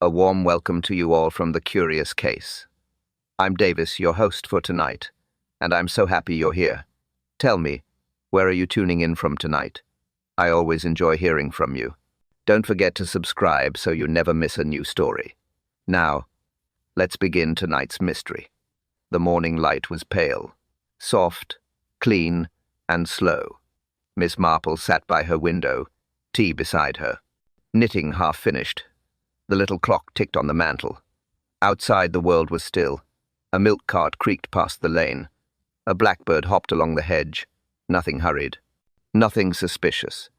A warm welcome to you all from The Curious Case. I'm Davis, your host for tonight, and I'm so happy you're here. Tell me, where are you tuning in from tonight? I always enjoy hearing from you. Don't forget to subscribe so you never miss a new story. Now, let's begin tonight's mystery. The morning light was pale, soft, clean, and slow. Miss Marple sat by her window, tea beside her, knitting half finished. The little clock ticked on the mantel. Outside the world was still. A milk cart creaked past the lane. A blackbird hopped along the hedge. Nothing hurried. Nothing suspicious.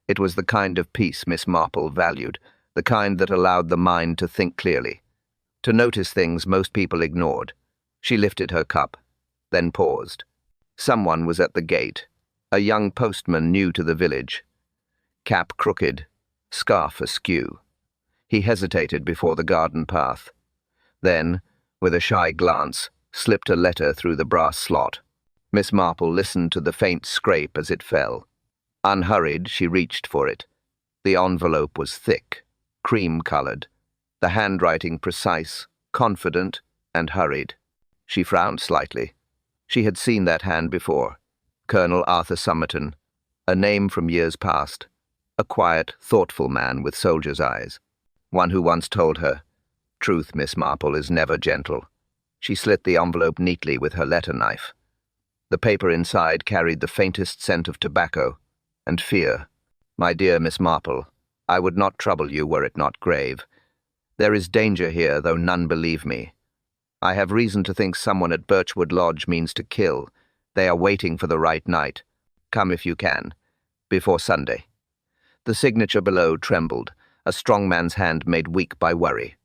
It was the kind of peace Miss Marple valued, the kind that allowed the mind to think clearly, to notice things most people ignored. She lifted her cup, then paused. Someone was at the gate, a young postman new to the village. Cap crooked, scarf askew. He hesitated before the garden path. Then, with a shy glance, slipped a letter through the brass slot. Miss Marple listened to the faint scrape as it fell. Unhurried, she reached for it. The envelope was thick, cream-colored, the handwriting precise, confident, and hurried. She frowned slightly. She had seen that hand before. Colonel Arthur Somerton, a name from years past, a quiet, thoughtful man with soldier's eyes. One who once told her, "Truth, Miss Marple, is never gentle." She slit the envelope neatly with her letter knife. The paper inside carried the faintest scent of tobacco and fear. "My dear Miss Marple, I would not trouble you were it not grave. There is danger here, though none believe me. I have reason to think someone at Birchwood Lodge means to kill. They are waiting for the right night. Come if you can, before Sunday." The signature below trembled, a strong man's hand made weak by worry.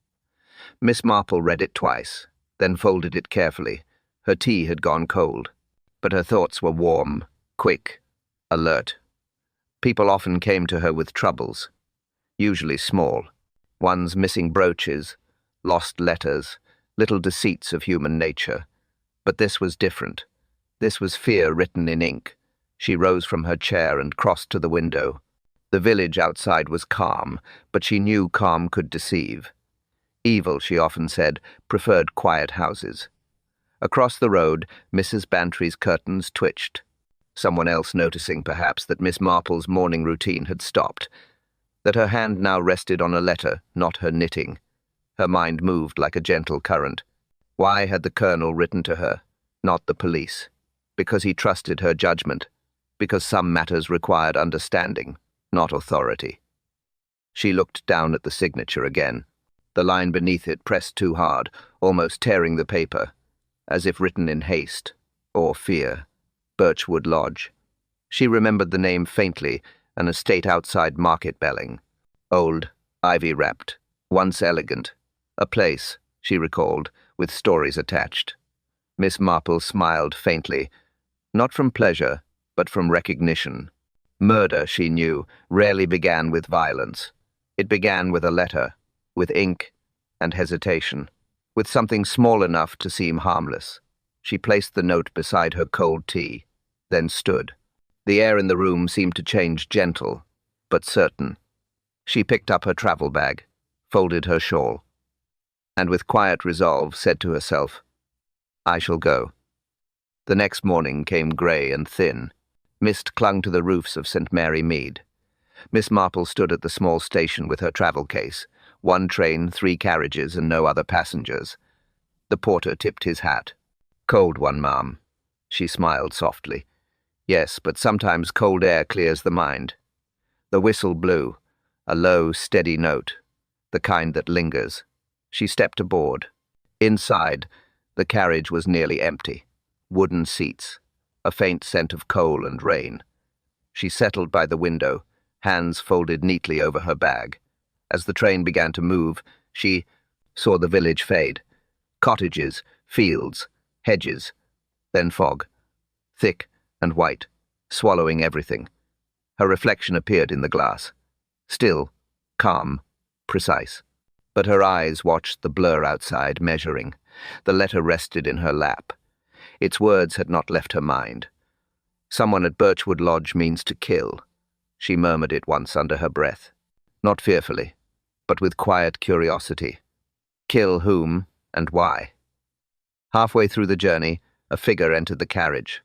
Miss Marple read it twice, then folded it carefully. Her tea had gone cold, but her thoughts were warm, quick, alert. People often came to her with troubles, usually small. One's missing brooches, lost letters, little deceits of human nature. But this was different. This was fear written in ink. She rose from her chair and crossed to the window. The village outside was calm, but she knew calm could deceive. Evil, she often said, preferred quiet houses. Across the road, Mrs. Bantry's curtains twitched. Someone else noticing, perhaps, that Miss Marple's morning routine had stopped, that her hand now rested on a letter, not her knitting. Her mind moved like a gentle current. Why had the colonel written to her, not the police? Because he trusted her judgment, because some matters required understanding, not authority. She looked down at the signature again. The line beneath it pressed too hard, almost tearing the paper, as if written in haste or fear. Birchwood Lodge. She remembered the name faintly, an estate outside Market Belling. Old, ivy-wrapped, once elegant. A place, she recalled, with stories attached. Miss Marple smiled faintly, not from pleasure, but from recognition. Murder, she knew, rarely began with violence. It began with a letter, with ink and hesitation, with something small enough to seem harmless. She placed the note beside her cold tea, then stood. The air in the room seemed to change, gentle, but certain. She picked up her travel bag, folded her shawl, and with quiet resolve said to herself, "I shall go." The next morning came grey and thin. Mist clung to the roofs of St. Mary Mead. Miss Marple stood at the small station with her travel case. 1 train, 3 carriages, and no other passengers. The porter tipped his hat. "Cold one, ma'am." She smiled softly. "Yes, but sometimes cold air clears the mind." The whistle blew, a low, steady note, the kind that lingers. She stepped aboard. Inside, the carriage was nearly empty. Wooden seats, a faint scent of coal and rain. She settled by the window, hands folded neatly over her bag. As the train began to move, she saw the village fade. Cottages, fields, hedges, then fog, thick and white, swallowing everything. Her reflection appeared in the glass. Still, calm, precise. But her eyes watched the blur outside, measuring. The letter rested in her lap. Its words had not left her mind. "Someone at Birchwood Lodge means to kill." She murmured it once under her breath. Not fearfully, but with quiet curiosity. Kill whom and why? Halfway through the journey, a figure entered the carriage.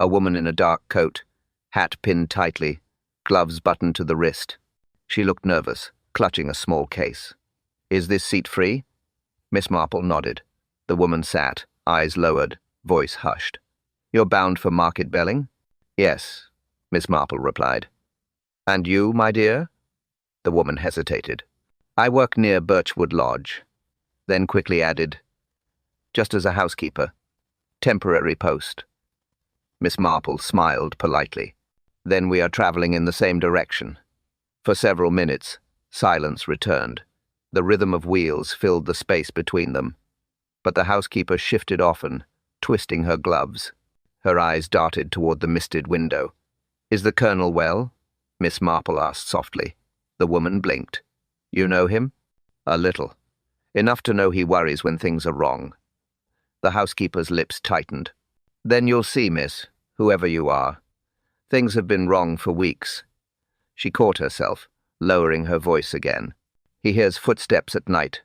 A woman in a dark coat, hat pinned tightly, gloves buttoned to the wrist. She looked nervous, clutching a small case. "Is this seat free?" Miss Marple nodded. The woman sat, eyes lowered, voice hushed. "You're bound for Market Belling?" "Yes," Miss Marple replied. "And you, my dear?" The woman hesitated. "I work near Birchwood Lodge," then quickly added, "just as a housekeeper. Temporary post." Miss Marple smiled politely. "Then we are traveling in the same direction." For several minutes, silence returned. The rhythm of wheels filled the space between them. But the housekeeper shifted often, twisting her gloves. Her eyes darted toward the misted window. "Is the Colonel well?" Miss Marple asked softly. The woman blinked. "You know him?" "A little. Enough to know he worries when things are wrong." The housekeeper's lips tightened. "Then you'll see, miss, whoever you are. Things have been wrong for weeks." She caught herself, lowering her voice again. "He hears footsteps at night,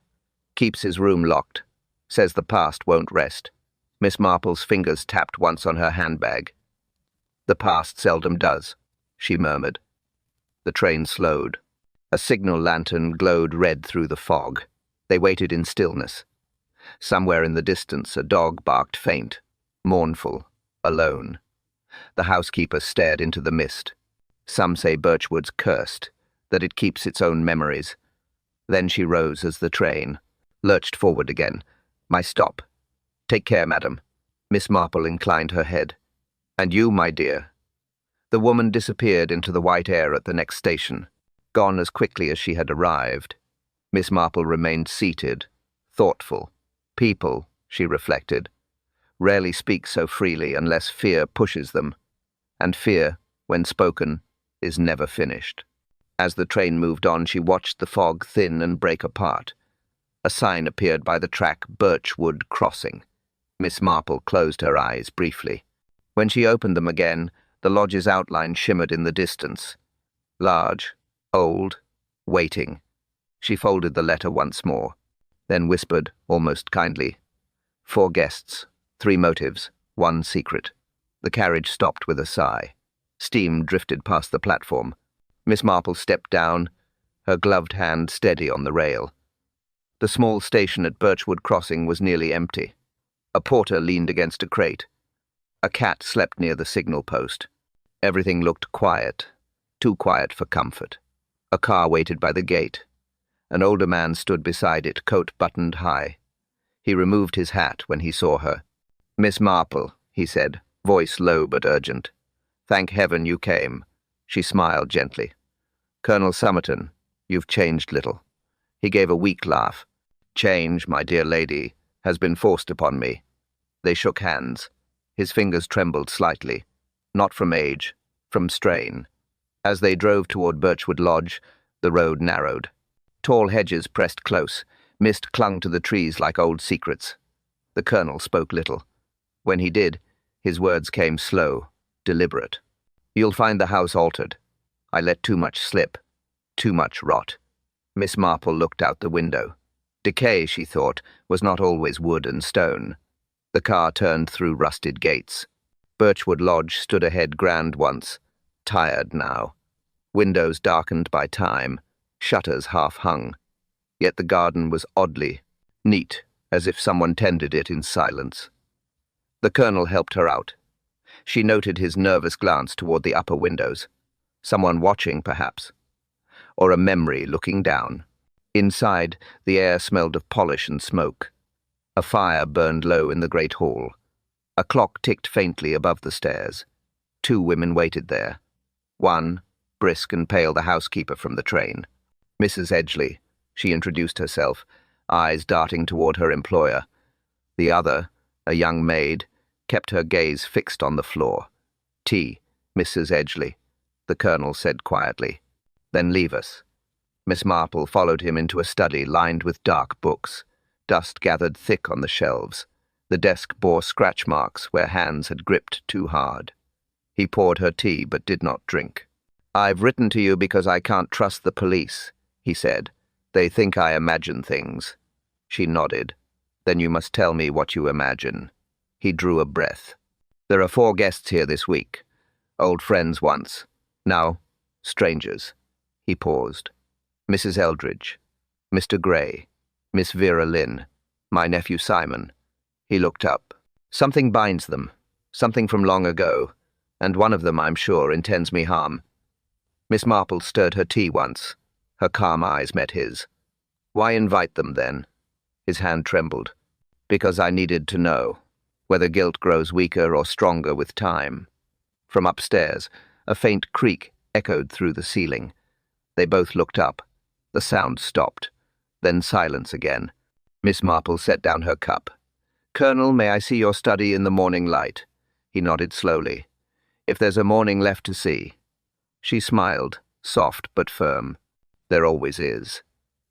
keeps his room locked, says the past won't rest." Miss Marple's fingers tapped once on her handbag. "The past seldom does," she murmured. The train slowed. A signal lantern glowed red through the fog. They waited in stillness. Somewhere in the distance, a dog barked faint, mournful, alone. The housekeeper stared into the mist. Some say Birchwood's cursed, that it keeps its own memories. Then she rose as the train lurched forward again. "My stop." "Take care, madam." Miss Marple inclined her head. "And you, my dear." The woman disappeared into the white air at the next station, gone as quickly as she had arrived. Miss Marple remained seated, thoughtful. People, she reflected, rarely speak so freely unless fear pushes them, and fear, when spoken, is never finished. As the train moved on, she watched the fog thin and break apart. A sign appeared by the track, "Birchwood Crossing." Miss Marple closed her eyes briefly. When she opened them again, the lodge's outline shimmered in the distance. Large, old, waiting. She folded the letter once more, then whispered, almost kindly, 4 guests, 3 motives, 1 secret. The carriage stopped with a sigh. Steam drifted past the platform. Miss Marple stepped down, her gloved hand steady on the rail. The small station at Birchwood Crossing was nearly empty. A porter leaned against a crate. A cat slept near the signal post. Everything looked quiet, too quiet for comfort. A car waited by the gate. An older man stood beside it, coat buttoned high. He removed his hat when he saw her. "Miss Marple," he said, voice low but urgent. "Thank heaven you came." She smiled gently. "Colonel Somerton, you've changed little." He gave a weak laugh. "Change, my dear lady, has been forced upon me." They shook hands. His fingers trembled slightly, not from age, from strain. As they drove toward Birchwood Lodge, the road narrowed. Tall hedges pressed close. Mist clung to the trees like old secrets. The Colonel spoke little. When he did, his words came slow, deliberate. "You'll find the house altered. I let too much slip, too much rot." Miss Marple looked out the window. Decay, she thought, was not always wood and stone. The car turned through rusted gates. Birchwood Lodge stood ahead grand once, tired now. Windows darkened by time, shutters half hung. Yet the garden was oddly neat, as if someone tended it in silence. The Colonel helped her out. She noted his nervous glance toward the upper windows. Someone watching, perhaps. Or a memory looking down. Inside, the air smelled of polish and smoke. A fire burned low in the great hall. A clock ticked faintly above the stairs. 2 women waited there. One, brisk and pale, the housekeeper from the train. "Mrs. Edgley," she introduced herself, eyes darting toward her employer. The other, a young maid, kept her gaze fixed on the floor. "Tea, Mrs. Edgley," the Colonel said quietly. "Then leave us." Miss Marple followed him into a study lined with dark books. Dust gathered thick on the shelves. The desk bore scratch marks where hands had gripped too hard. He poured her tea but did not drink. "I've written to you because I can't trust the police," he said. They think I imagine things. She nodded. Then you must tell me what you imagine. He drew a breath. There are 4 guests here this week. Old friends once. Now, strangers. He paused. Mrs. Eldridge, Mr. Gray, Miss Vera Lynn, my nephew Simon. He looked up. Something binds them, something from long ago, and one of them, I'm sure, intends me harm. Miss Marple stirred her tea once. Her calm eyes met his. Why invite them, then? His hand trembled. Because I needed to know whether guilt grows weaker or stronger with time. From upstairs, a faint creak echoed through the ceiling. They both looked up. The sound stopped. Then silence again. Miss Marple set down her cup. Colonel, may I see your study in the morning light? He nodded slowly. If there's a morning left to see. She smiled, soft but firm. There always is.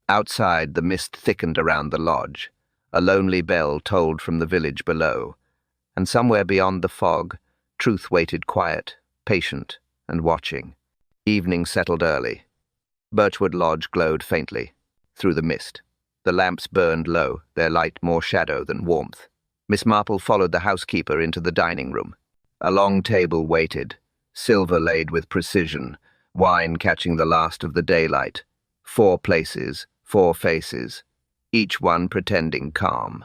Outside, the mist thickened around the lodge. A lonely bell tolled from the village below. And somewhere beyond the fog, Truth waited quiet, patient, and watching. Evening settled early. Birchwood Lodge glowed faintly through the mist. The lamps burned low, their light more shadow than warmth. Miss Marple followed the housekeeper into the dining room. A long table waited, silver laid with precision, wine catching the last of the daylight. 4 places, 4 faces, each one pretending calm.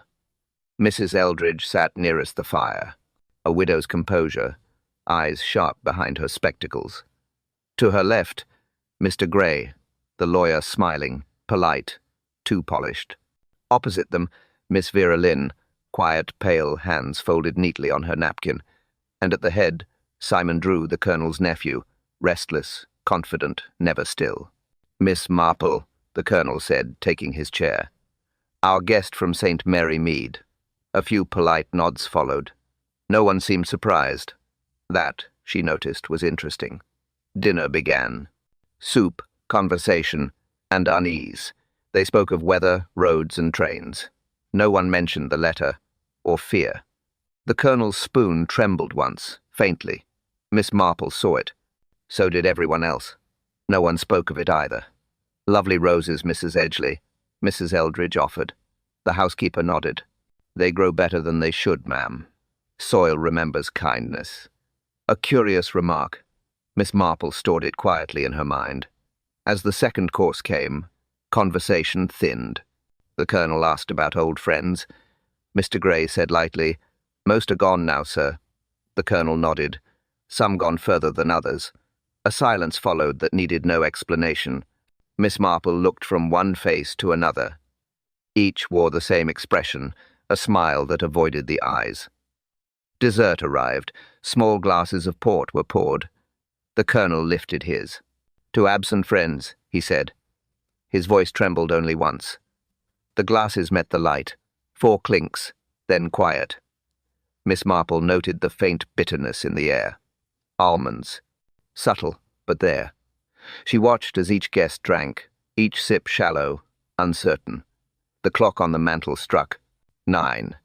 Mrs. Eldridge sat nearest the fire, a widow's composure, eyes sharp behind her spectacles. To her left, Mr. Gray, the lawyer, smiling, polite, too polished. Opposite them, Miss Vera Lynn, quiet, pale, hands folded neatly on her napkin. And at the head, Simon Drew, the Colonel's nephew, restless, confident, never still. Miss Marple, the Colonel said, taking his chair. Our guest from St. Mary Mead. A few polite nods followed. No one seemed surprised. That, she noticed, was interesting. Dinner began. Soup, conversation, and unease. They spoke of weather, roads, and trains. No one mentioned the letter, or fear. The Colonel's spoon trembled once, faintly. Miss Marple saw it. So did everyone else. No one spoke of it either. Lovely roses, Mrs. Edgley, Mrs. Eldridge offered. The housekeeper nodded. They grow better than they should, ma'am. Soil remembers kindness. A curious remark. Miss Marple stored it quietly in her mind. As the second course came, conversation thinned. The Colonel asked about old friends. Mr. Gray said lightly, Most are gone now, sir. The Colonel nodded. Some gone further than others. A silence followed that needed no explanation. Miss Marple looked from one face to another. Each wore the same expression, a smile that avoided the eyes. Dessert arrived. Small glasses of port were poured. The Colonel lifted his. To absent friends, he said. His voice trembled only once. The glasses met the light. 4 clinks, then quiet. Miss Marple noted the faint bitterness in the air. Almonds. Subtle, but there. She watched as each guest drank, each sip shallow, uncertain. The clock on the mantel struck. 9.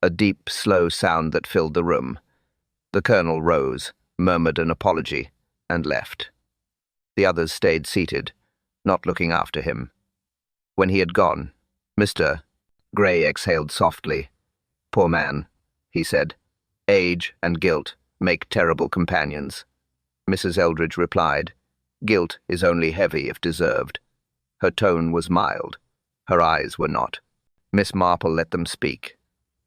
A deep, slow sound that filled the room. The Colonel rose, murmured an apology, and left. The others stayed seated, not looking after him. When he had gone, Mr. Gray exhaled softly. Poor man, he said. Age and guilt make terrible companions. Mrs. Eldridge replied, Guilt is only heavy if deserved. Her tone was mild. Her eyes were not. Miss Marple let them speak.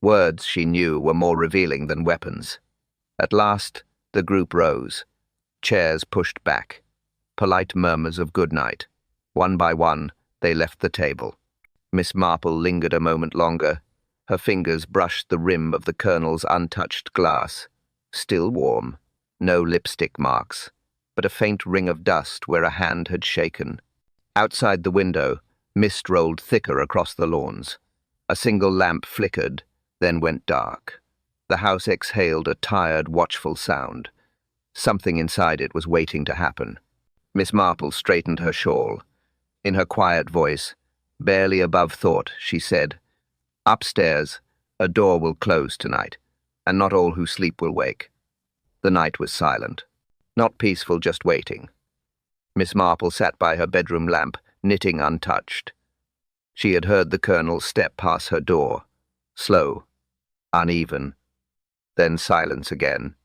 Words, she knew, were more revealing than weapons. At last, the group rose. Chairs pushed back. Polite murmurs of good night. One by one, they left the table. Miss Marple lingered a moment longer. Her fingers brushed the rim of the Colonel's untouched glass. Still warm. No lipstick marks, but a faint ring of dust where a hand had shaken. Outside the window, mist rolled thicker across the lawns. A single lamp flickered, then went dark. The house exhaled a tired, watchful sound. Something inside it was waiting to happen. Miss Marple straightened her shawl. In her quiet voice, barely above thought, she said, Upstairs, a door will close tonight, and not all who sleep will wake. The night was silent. Not peaceful, just waiting. Miss Marple sat by her bedroom lamp, knitting untouched. She had heard the colonel step past her door. Slow, uneven, then silence again.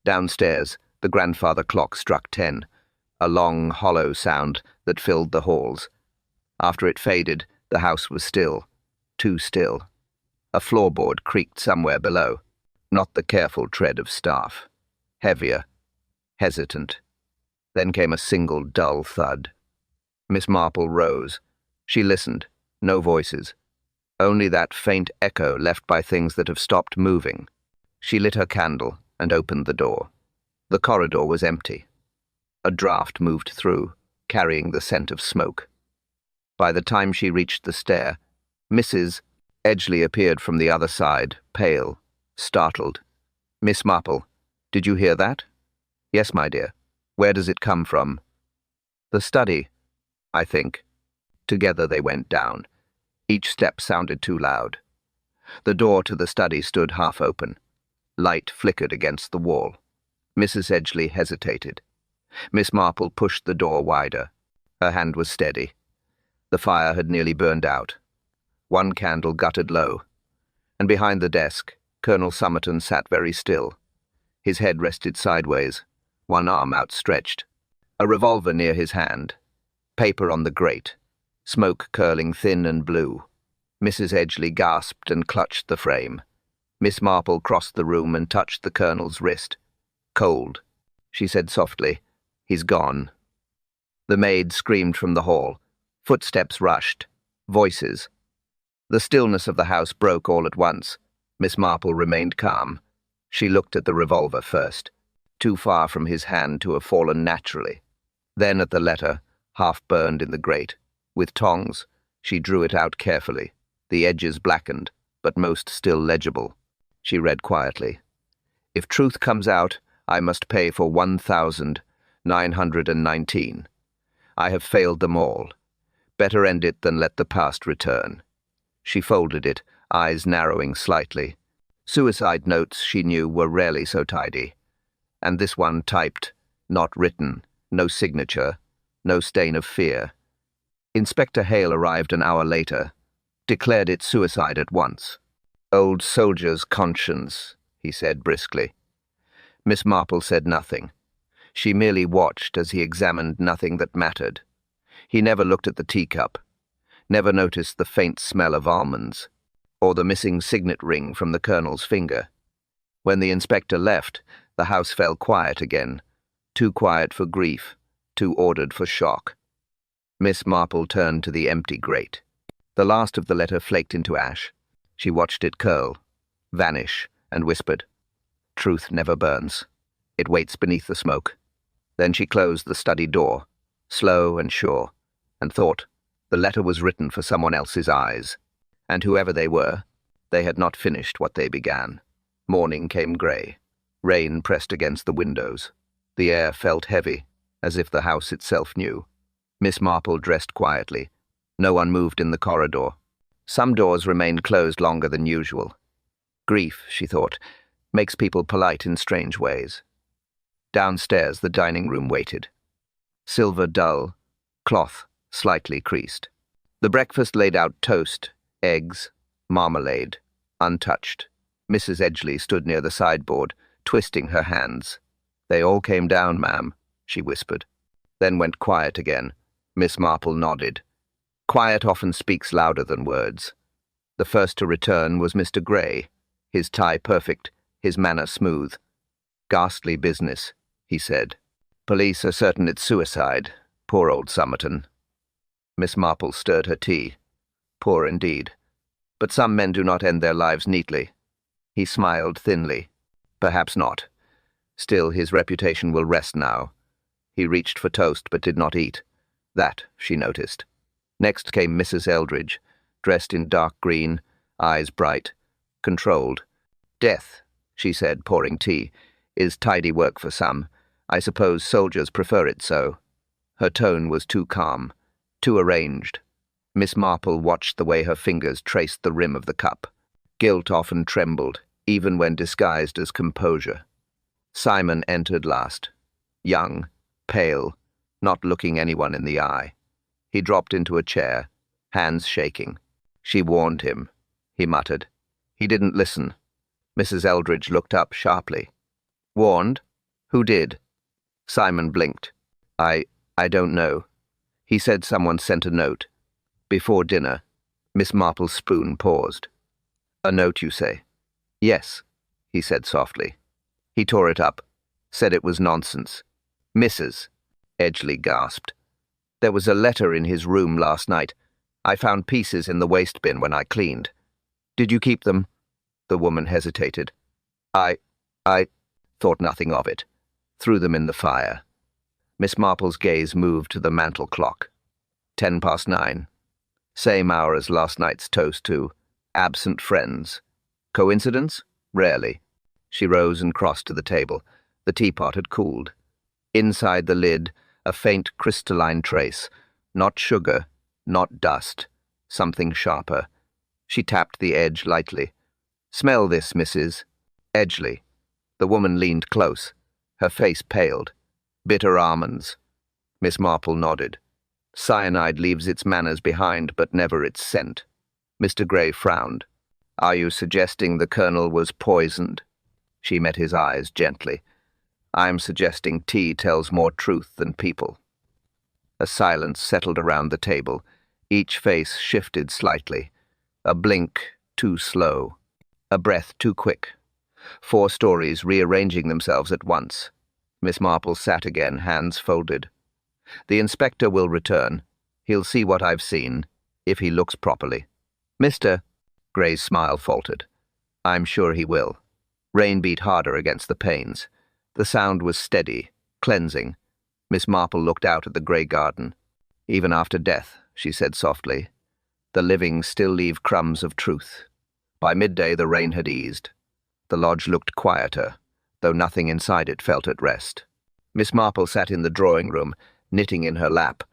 Downstairs, the grandfather clock struck 10, a long, hollow sound that filled the halls. After it faded, the house was still, too still. A floorboard creaked somewhere below, not the careful tread of staff. Heavier, hesitant. Then came a single dull thud. Miss Marple rose. She listened. No voices. Only that faint echo left by things that have stopped moving. She lit her candle and opened the door. The corridor was empty. A draught moved through, carrying the scent of smoke. By the time she reached the stair, Mrs. Edgley appeared from the other side, pale, startled. "Miss Marple, did you hear that?" "Yes, my dear. Where does it come from?" "The study, I think." Together they went down. Each step sounded too loud. The door to the study stood half open. Light flickered against the wall. Mrs. Edgley hesitated. Miss Marple pushed the door wider. Her hand was steady. The fire had nearly burned out. One candle guttered low. And behind the desk, Colonel Somerton sat very still. His head rested sideways, one arm outstretched. A revolver near his hand. Paper on the grate. Smoke curling thin and blue. Mrs. Edgley gasped and clutched the frame. Miss Marple crossed the room and touched the colonel's wrist. "Cold," she said softly. "He's gone." The maid screamed from the hall. Footsteps rushed. Voices. The stillness of the house broke all at once. Miss Marple remained calm. She looked at the revolver first, too far from his hand to have fallen naturally. Then at the letter, half burned in the grate. With tongs, she drew it out carefully, the edges blackened, but most still legible. She read quietly. "If truth comes out, I must pay for 1,919. I have failed them all. Better end it than let the past return." She folded it, eyes narrowing slightly. Suicide notes, she knew, were rarely so tidy. And this one typed, not written, no signature, no stain of fear. Inspector Hale arrived an hour later, declared it suicide at once. "Old soldier's conscience," he said briskly. Miss Marple said nothing. She merely watched as he examined nothing that mattered. He never looked at the teacup, never noticed the faint smell of almonds, or the missing signet ring from the colonel's finger. When the inspector left, the house fell quiet again, too quiet for grief, too ordered for shock. Miss Marple turned to the empty grate. The last of the letter flaked into ash. She watched it curl, vanish, and whispered, "Truth never burns. It waits beneath the smoke." Then she closed the study door, slow and sure, and thought, the letter was written for someone else's eyes. And whoever they were, they had not finished what they began. Morning came grey. Rain pressed against the windows. The air felt heavy, as if the house itself knew. Miss Marple dressed quietly. No one moved in the corridor. Some doors remained closed longer than usual. Grief, she thought, makes people polite in strange ways. Downstairs, the dining room waited. Silver dull, cloth slightly creased. The breakfast laid out toast, eggs, marmalade, untouched. Mrs. Edgley stood near the sideboard, twisting her hands. "They all came down, ma'am," she whispered. Then went quiet again. Miss Marple nodded. Quiet often speaks louder than words. The first to return was Mr. Gray, his tie perfect, his manner smooth. "Ghastly business," he said. "Police are certain it's suicide. Poor old Somerton." Miss Marple stirred her tea. Poor indeed. But some men do not end their lives neatly. He smiled thinly. Perhaps not. Still, his reputation will rest now. He reached for toast but did not eat. That, she noticed. Next came Mrs. Eldridge, dressed in dark green, eyes bright, controlled. "Death," she said, pouring tea, "is tidy work for some. I suppose soldiers prefer it so." Her tone was too calm, too arranged. Miss Marple watched the way her fingers traced the rim of the cup. Guilt often trembled, even when disguised as composure. Simon entered last. Young, pale, not looking anyone in the eye. He dropped into a chair, hands shaking. She warned him, he muttered. He didn't listen. Mrs. Eldridge looked up sharply. Warned? Who did? Simon blinked. I don't know. He said someone sent a note. Before dinner. Miss Marple's spoon paused. A note, you say? Yes, he said softly. He tore it up, said it was nonsense. Mrs. Edgley gasped. There was a letter in his room last night. I found pieces in the waste bin when I cleaned. Did you keep them? The woman hesitated. I thought nothing of it. Threw them in the fire. Miss Marple's gaze moved to the mantel clock. 9:10. Same hour as last night's toast to absent friends. Coincidence? Rarely. She rose and crossed to the table. The teapot had cooled. Inside the lid, a faint crystalline trace. Not sugar, not dust. Something sharper. She tapped the edge lightly. Smell this, Mrs. Edgley. The woman leaned close. Her face paled. Bitter almonds. Miss Marple nodded. Cyanide leaves its manners behind, but never its scent. Mr. Gray frowned. Are you suggesting the Colonel was poisoned? She met his eyes gently. I'm suggesting tea tells more truth than people. A silence settled around the table. Each face shifted slightly. A blink too slow. A breath too quick. 4 stories rearranging themselves at once. Miss Marple sat again, hands folded. The inspector will return. He'll see what I've seen, if he looks properly. Mr. Gray's smile faltered. I'm sure he will. Rain beat harder against the panes. The sound was steady, cleansing. Miss Marple looked out at the grey garden. Even after death, she said softly, the living still leave crumbs of truth. By midday the rain had eased. The lodge looked quieter, though nothing inside it felt at rest. Miss Marple sat in the drawing-room, knitting in her lap,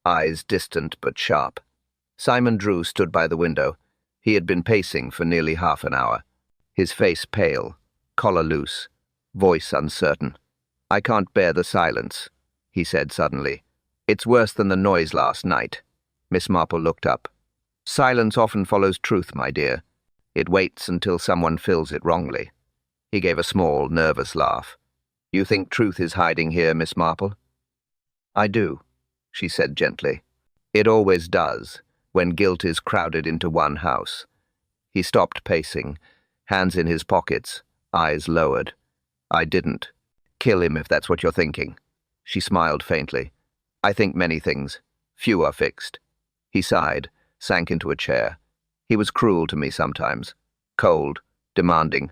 eyes distant but sharp. Simon Drew stood by the window. He had been pacing for nearly half an hour. His face pale, collar loose, voice uncertain. I can't bear the silence, he said suddenly. It's worse than the noise last night. Miss Marple looked up. Silence often follows truth, my dear. It waits until someone fills it wrongly. He gave a small, nervous laugh. You think truth is hiding here, Miss Marple? I do, she said gently. It always does, when guilt is crowded into one house. He stopped pacing, hands in his pockets, eyes lowered. I didn't. Kill him if that's what you're thinking. She smiled faintly. I think many things. Few are fixed. He sighed, sank into a chair. He was cruel to me sometimes. Cold, demanding.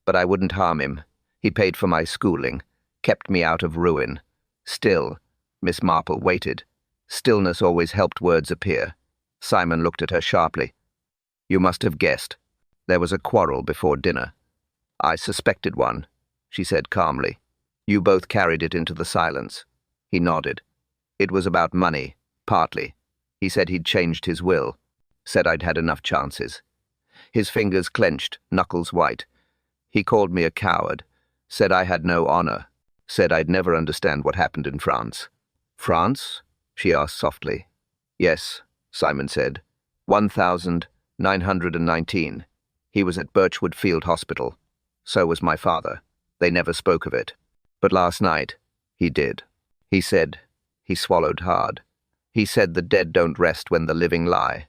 But I wouldn't harm him. He paid for my schooling, kept me out of ruin. Still, Miss Marple waited. Stillness always helped words appear. Simon looked at her sharply. You must have guessed. There was a quarrel before dinner. I suspected one, she said calmly. You both carried it into the silence. He nodded. It was about money, partly. He said he'd changed his will. Said I'd had enough chances. His fingers clenched, knuckles white. He called me a coward. Said I had no honor. Said I'd never understand what happened in France. France? She asked softly. Yes, Simon said. 1919. He was at Birchwood Field Hospital. So was my father. They never spoke of it. But last night, he did. He said, he swallowed hard. He said the dead don't rest when the living lie.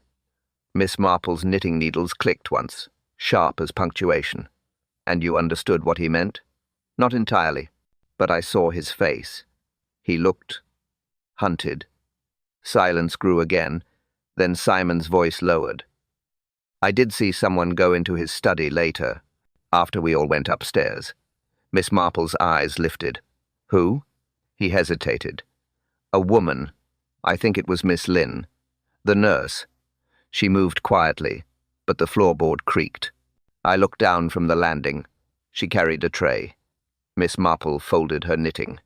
Miss Marple's knitting needles clicked once, sharp as punctuation. And you understood what he meant? Not entirely, but I saw his face. He looked hunted. Silence grew again, then Simon's voice lowered. I did see someone go into his study later, after we all went upstairs. Miss Marple's eyes lifted. Who? He hesitated. A woman. I think it was Miss Lynn. The nurse. She moved quietly, but the floorboard creaked. I looked down from the landing. She carried a tray. Miss Marple folded her knitting.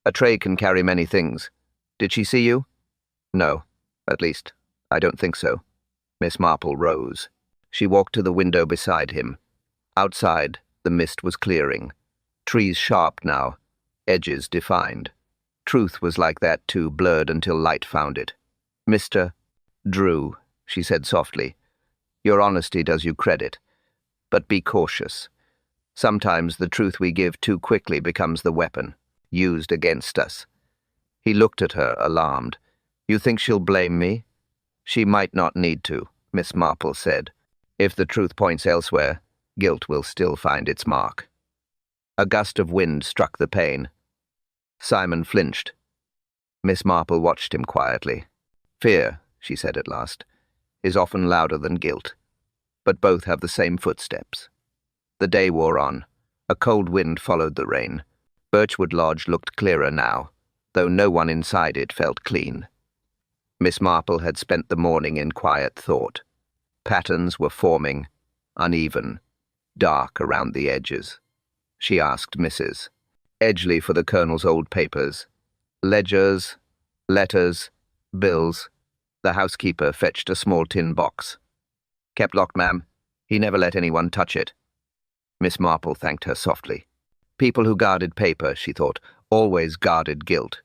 A tray can carry many things. Did she see you? No. At least, I don't think so. Miss Marple rose. She walked to the window beside him. Outside, the mist was clearing. Trees sharp now, edges defined. Truth was like that too, blurred until light found it. Mr. Drew, she said softly, Your honesty does you credit, but be cautious. Sometimes the truth we give too quickly becomes the weapon, used against us. He looked at her, alarmed. You think she'll blame me? She might not need to, Miss Marple said. If the truth points elsewhere, guilt will still find its mark. A gust of wind struck the pane. Simon flinched. Miss Marple watched him quietly. Fear, she said at last, is often louder than guilt, but both have the same footsteps. The day wore on. A cold wind followed the rain. Birchwood Lodge looked clearer now, though no one inside it felt clean. Miss Marple had spent the morning in quiet thought. Patterns were forming, uneven, dark around the edges. She asked Mrs. Edgley for the Colonel's old papers. Ledgers, letters, bills. The housekeeper fetched a small tin box. Kept locked, ma'am. He never let anyone touch it. Miss Marple thanked her softly. People who guarded paper, she thought, always guarded guilt.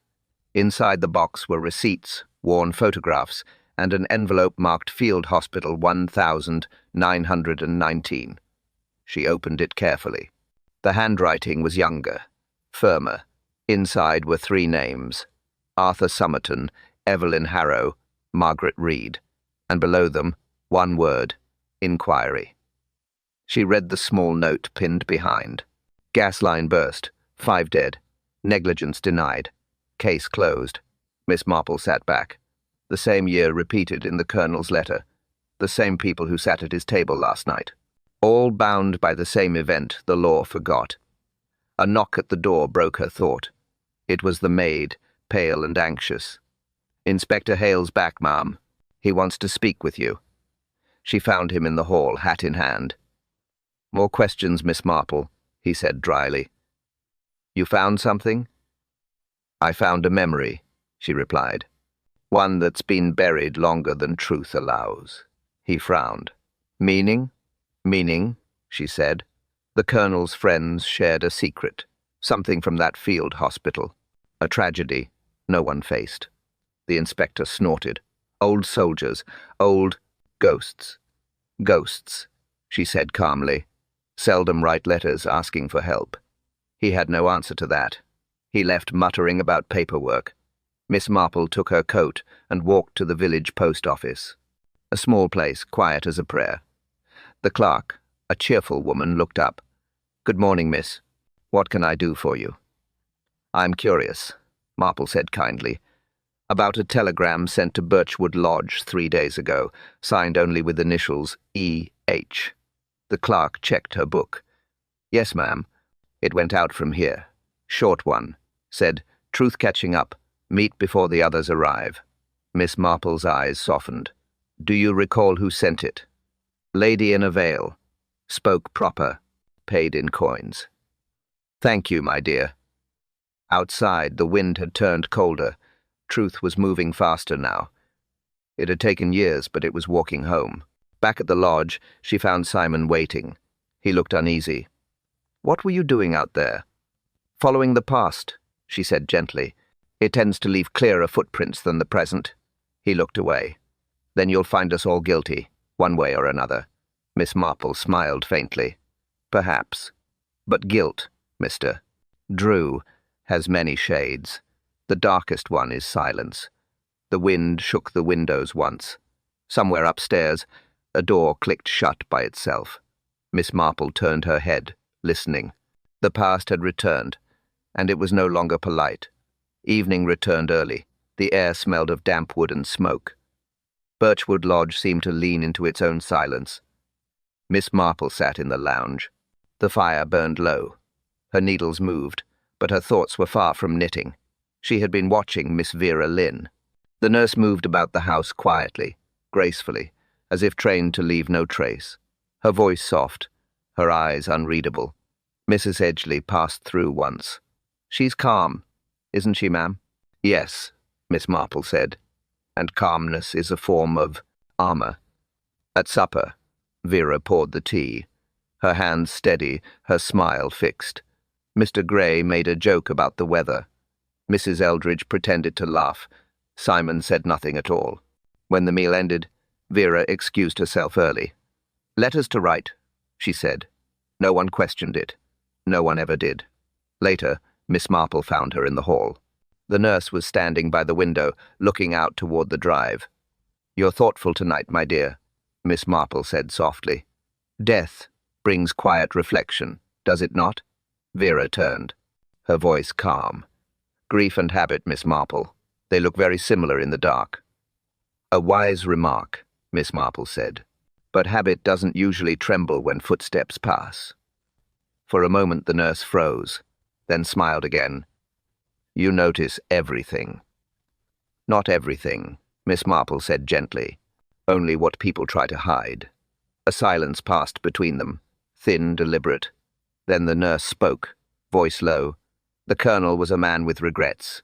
Inside the box were receipts, worn photographs, and an envelope marked Field Hospital 1919. She opened it carefully. The handwriting was younger, firmer. Inside were 3 names: Arthur Somerton, Evelyn Harrow, Margaret Reed, and below them, one word: inquiry. She read the small note pinned behind. Gas line burst, 5 dead, negligence denied, case closed. Miss Marple sat back. The same year repeated in the Colonel's letter. The same people who sat at his table last night. All bound by the same event the law forgot. A knock at the door broke her thought. It was the maid, pale and anxious. Inspector Hale's back, ma'am. He wants to speak with you. She found him in the hall, hat in hand. More questions, Miss Marple, he said dryly. You found something? I found a memory, she replied. One that's been buried longer than truth allows. He frowned. Meaning? Meaning, she said. The Colonel's friends shared a secret, something from that field hospital. A tragedy no one faced. The inspector snorted. Old soldiers, old ghosts. Ghosts, she said calmly. Seldom write letters asking for help. He had no answer to that. He left muttering about paperwork. Miss Marple took her coat and walked to the village post office. A small place, quiet as a prayer. The clerk, a cheerful woman, looked up. Good morning, miss. What can I do for you? I'm curious, Marple said kindly, about a telegram sent to Birchwood Lodge 3 days ago, signed only with initials E.H. The clerk checked her book. Yes, ma'am. It went out from here. Short one. Said, truth catching up. Meet before the others arrive. Miss Marple's eyes softened. Do you recall who sent it? Lady in a veil. Spoke proper. Paid in coins. Thank you, my dear. Outside, the wind had turned colder. Truth was moving faster now. It had taken years, but it was walking home. Back at the lodge, she found Simon waiting. He looked uneasy. What were you doing out there? Following the past, she said gently. It tends to leave clearer footprints than the present. He looked away. Then you'll find us all guilty, one way or another. Miss Marple smiled faintly. Perhaps. But guilt, Mr. Drew, has many shades. The darkest one is silence. The wind shook the windows once. Somewhere upstairs, a door clicked shut by itself. Miss Marple turned her head, listening. The past had returned, and it was no longer polite. Evening returned early. The air smelled of damp wood and smoke. Birchwood Lodge seemed to lean into its own silence. Miss Marple sat in the lounge. The fire burned low. Her needles moved, but her thoughts were far from knitting. She had been watching Miss Vera Lynn. The nurse moved about the house quietly, gracefully, as if trained to leave no trace. Her voice soft, her eyes unreadable. Mrs. Edgley passed through once. She's calm, isn't she, ma'am? Yes, Miss Marple said, and calmness is a form of armor. At supper, Vera poured the tea, her hands steady, her smile fixed. Mr. Gray made a joke about the weather. Mrs. Eldridge pretended to laugh. Simon said nothing at all. When the meal ended, Vera excused herself early. "Letters to write," she said. No one questioned it. No one ever did. Later, Miss Marple found her in the hall. The nurse was standing by the window, looking out toward the drive. "You're thoughtful tonight, my dear," Miss Marple said softly. "Death brings quiet reflection, does it not?" Vera turned, her voice calm. "Grief and habit, Miss Marple. They look very similar in the dark." "A wise remark," Miss Marple said. "But habit doesn't usually tremble when footsteps pass." For a moment the nurse froze, then smiled again. "You notice everything." "Not everything," Miss Marple said gently. "Only what people try to hide." A silence passed between them, thin, deliberate. Then the nurse spoke, voice low. The colonel was a man with regrets.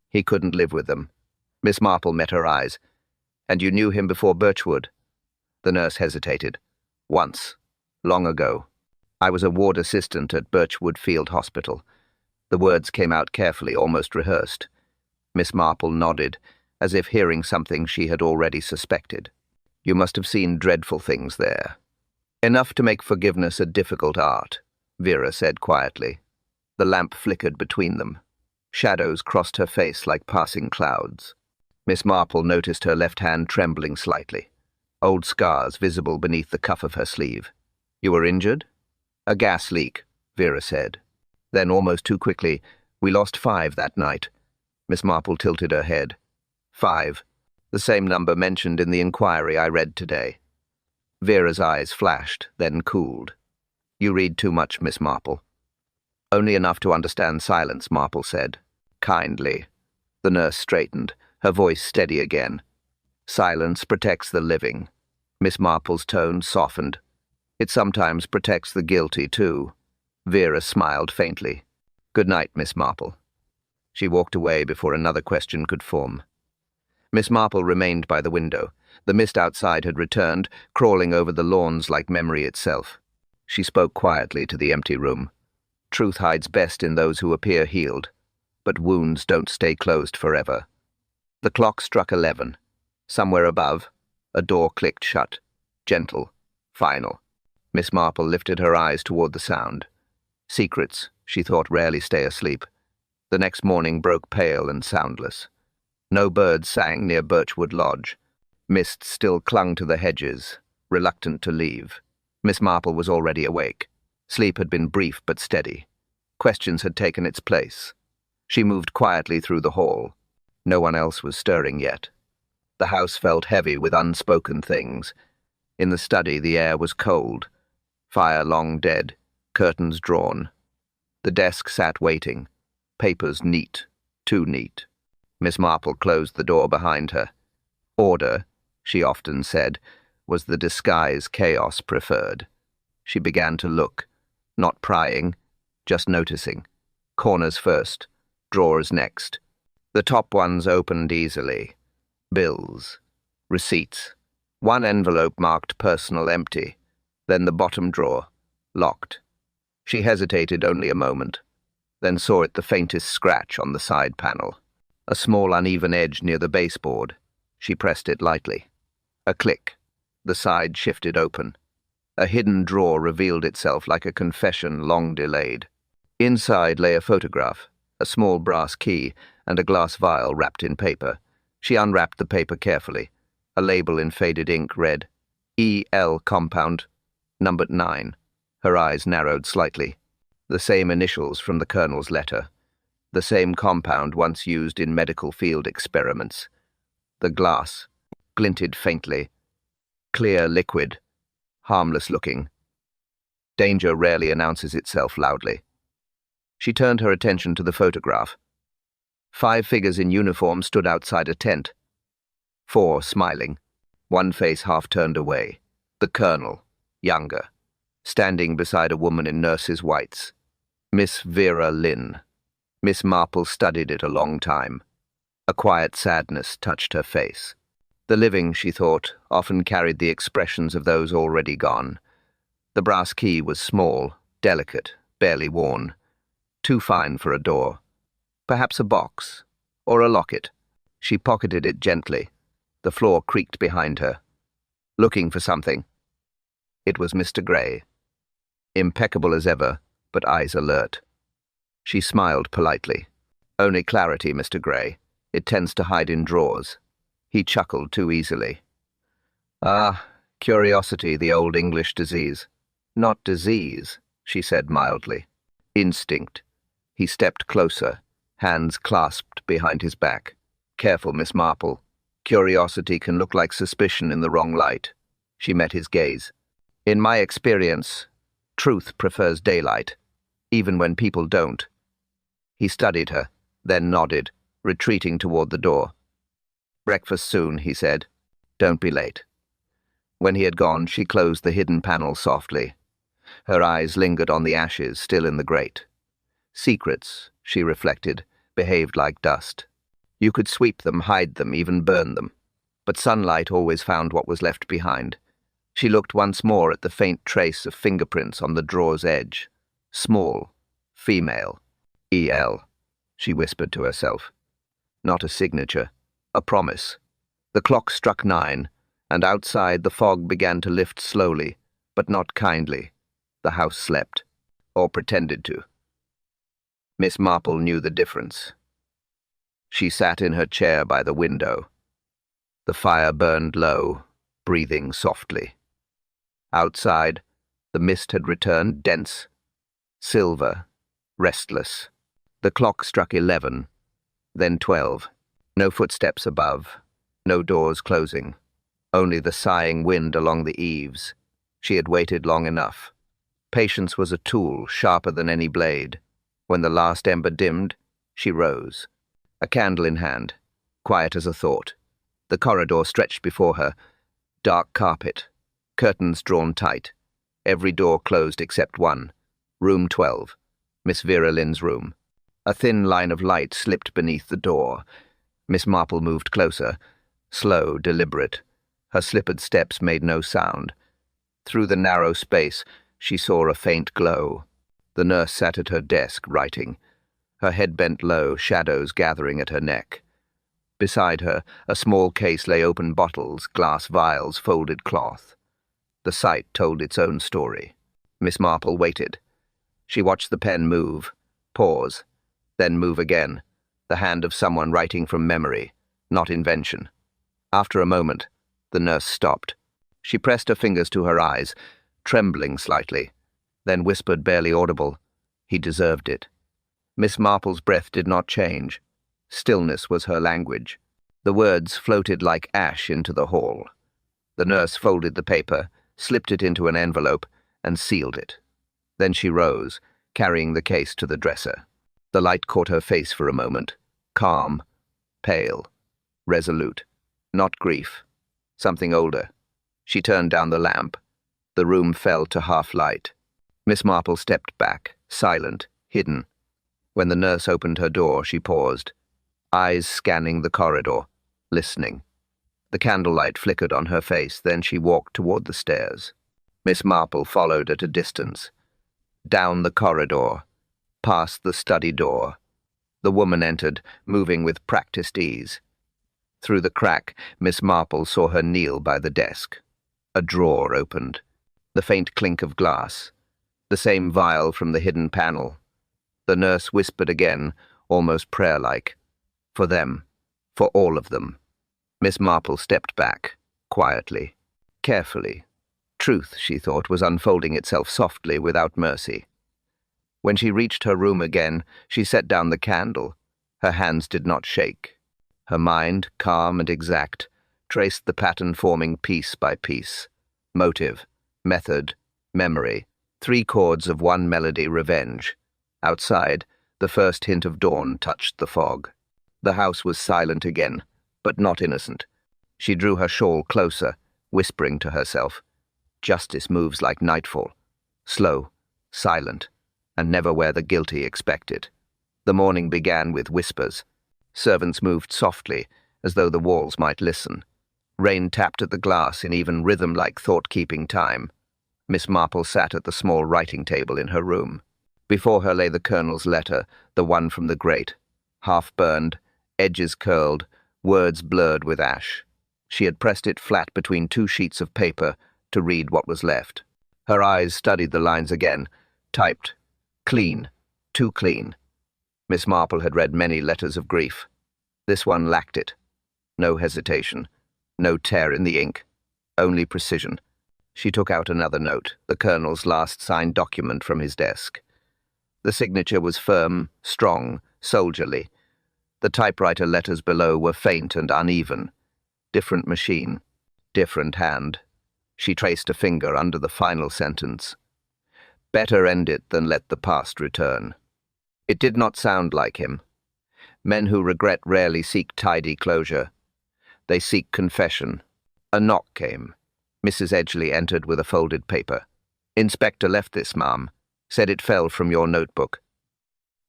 He couldn't live with them. Miss Marple met her eyes. "And you knew him before Birchwood?" The nurse hesitated. "Once. Long ago. I was a ward assistant at Birchwood Field Hospital." The words came out carefully, almost rehearsed. Miss Marple nodded, as if hearing something she had already suspected. "You must have seen dreadful things there." "Enough to make forgiveness a difficult art," Vera said quietly. The lamp flickered between them. Shadows crossed her face like passing clouds. Miss Marple noticed her left hand trembling slightly, old scars visible beneath the cuff of her sleeve. "You were injured?" "A gas leak," Vera said. Then, almost too quickly, "We lost 5 that night." Miss Marple tilted her head. 5. The same number mentioned in the inquiry I read today." Vera's eyes flashed, then cooled. "You read too much, Miss Marple." "Only enough to understand silence," Marple said. "Kindly." The nurse straightened, her voice steady again. "Silence protects the living." Miss Marple's tone softened. "It sometimes protects the guilty, too." Vera smiled faintly. "Good night, Miss Marple." She walked away before another question could form. Miss Marple remained by the window. The mist outside had returned, crawling over the lawns like memory itself. She spoke quietly to the empty room. "Truth hides best in those who appear healed, but wounds don't stay closed forever." The clock struck 11. Somewhere above, a door clicked shut, gentle, final. Miss Marple lifted her eyes toward the sound. Secrets, she thought, rarely stay asleep. The next morning broke pale and soundless. No birds sang near Birchwood Lodge. Mist still clung to the hedges, reluctant to leave. Miss Marple was already awake. Sleep had been brief but steady. Questions had taken its place. She moved quietly through the hall. No one else was stirring yet. The house felt heavy with unspoken things. In the study the air was cold. Fire long dead, curtains drawn. The desk sat waiting, papers neat, too neat. Miss Marple closed the door behind her. Order, she often said, was the disguise chaos preferred. She began to look, not prying, just noticing. Corners first, drawers next. The top ones opened easily. Bills, receipts. One envelope marked personal empty, then the bottom drawer, locked. She hesitated only a moment, then saw it the faintest scratch on the side panel. A small uneven edge near the baseboard. She pressed it lightly. A click. The side shifted open. A hidden drawer revealed itself like a confession long delayed. Inside lay a photograph, a small brass key, and a glass vial wrapped in paper. She unwrapped the paper carefully. A label in faded ink read, "E.L. compound, numbered 9. Her eyes narrowed slightly. The same initials from the colonel's letter. The same compound once used in medical field experiments. The glass glinted faintly. Clear liquid. Harmless looking. Danger rarely announces itself loudly. She turned her attention to the photograph. 5 figures in uniform stood outside a tent. 4 smiling. One face half turned away. The colonel, younger, standing beside a woman in nurse's whites. Miss Vera Lynn. Miss Marple studied it a long time. A quiet sadness touched her face. The living, she thought, often carried the expressions of those already gone. The brass key was small, delicate, barely worn. Too fine for a door. Perhaps a box, or a locket. She pocketed it gently. The floor creaked behind her. "Looking for something?" It was Mr. Gray, impeccable as ever, but eyes alert. She smiled politely. "Only clarity, Mr. Gray. It tends to hide in drawers." He chuckled too easily. "Ah, curiosity, the old English disease." "Not disease," she said mildly. "Instinct." He stepped closer, hands clasped behind his back. "Careful, Miss Marple. Curiosity can look like suspicion in the wrong light." She met his gaze. "In my experience, truth prefers daylight, even when people don't." He studied her, then nodded, retreating toward the door. "Breakfast soon," he said. "Don't be late." When he had gone, she closed the hidden panel softly. Her eyes lingered on the ashes still in the grate. Secrets, she reflected, behaved like dust. You could sweep them, hide them, even burn them. But sunlight always found what was left behind. She looked once more at the faint trace of fingerprints on the drawer's edge. Small, female, E.L., she whispered to herself. Not a signature, a promise. The clock struck 9, and outside the fog began to lift slowly, but not kindly. The house slept, or pretended to. Miss Marple knew the difference. She sat in her chair by the window. The fire burned low, breathing softly. Outside, the mist had returned, dense, silver, restless. The clock struck 11, then 12. No footsteps above, no doors closing, only the sighing wind along the eaves. She had waited long enough. Patience was a tool sharper than any blade. When the last ember dimmed, she rose, a candle in hand, quiet as a thought. The corridor stretched before her, dark carpet, curtains drawn tight, every door closed except one, room 12, Miss Vera Lynn's room. A thin line of light slipped beneath the door. Miss Marple moved closer, slow, deliberate. Her slippered steps made no sound. Through the narrow space, she saw a faint glow. The nurse sat at her desk, writing. Her head bent low, shadows gathering at her neck. Beside her, a small case lay open bottles, glass vials, folded cloth. The sight told its own story. Miss Marple waited. She watched the pen move, pause, then move again, the hand of someone writing from memory, not invention. After a moment, the nurse stopped. She pressed her fingers to her eyes, trembling slightly, then whispered, barely audible, "He deserved it." Miss Marple's breath did not change. Stillness was her language. The words floated like ash into the hall. The nurse folded the paper, slipped it into an envelope, and sealed it. Then she rose, carrying the case to the dresser. The light caught her face for a moment, calm, pale, resolute. Not grief, something older. She turned down the lamp. The room fell to half light. Miss Marple stepped back, silent, hidden. When the nurse opened her door, she paused, eyes scanning the corridor, listening. The candlelight flickered on her face, then she walked toward the stairs. Miss Marple followed at a distance. Down the corridor, past the study door. The woman entered, moving with practiced ease. Through the crack, Miss Marple saw her kneel by the desk. A drawer opened. The faint clink of glass. The same vial from the hidden panel. The nurse whispered again, almost prayer-like. For them. For all of them. Miss Marple stepped back, quietly, carefully. Truth, she thought, was unfolding itself softly, without mercy. When she reached her room again, she set down the candle. Her hands did not shake. Her mind, calm and exact, traced the pattern forming piece by piece. Motive, method, memory, 3 chords of one melody, revenge. Outside, the first hint of dawn touched the fog. The house was silent again, but not innocent. She drew her shawl closer, whispering to herself. Justice moves like nightfall, slow, silent, and never where the guilty expect it. The morning began with whispers. Servants moved softly, as though the walls might listen. Rain tapped at the glass in even rhythm-like thought-keeping time. Miss Marple sat at the small writing table in her room. Before her lay the Colonel's letter, the one from the grate. Half-burned, edges curled, words blurred with ash. She had pressed it flat between 2 sheets of paper to read what was left. Her eyes studied the lines again. Typed. Clean. Too clean. Miss Marple had read many letters of grief. This one lacked it. No hesitation. No tear in the ink. Only precision. She took out another note, the Colonel's last signed document from his desk. The signature was firm, strong, soldierly. The typewriter letters below were faint and uneven. Different machine. Different hand. She traced a finger under the final sentence. Better end it than let the past return. It did not sound like him. Men who regret rarely seek tidy closure. They seek confession. A knock came. Mrs. Edgley entered with a folded paper. "Inspector left this, ma'am. Said it fell from your notebook."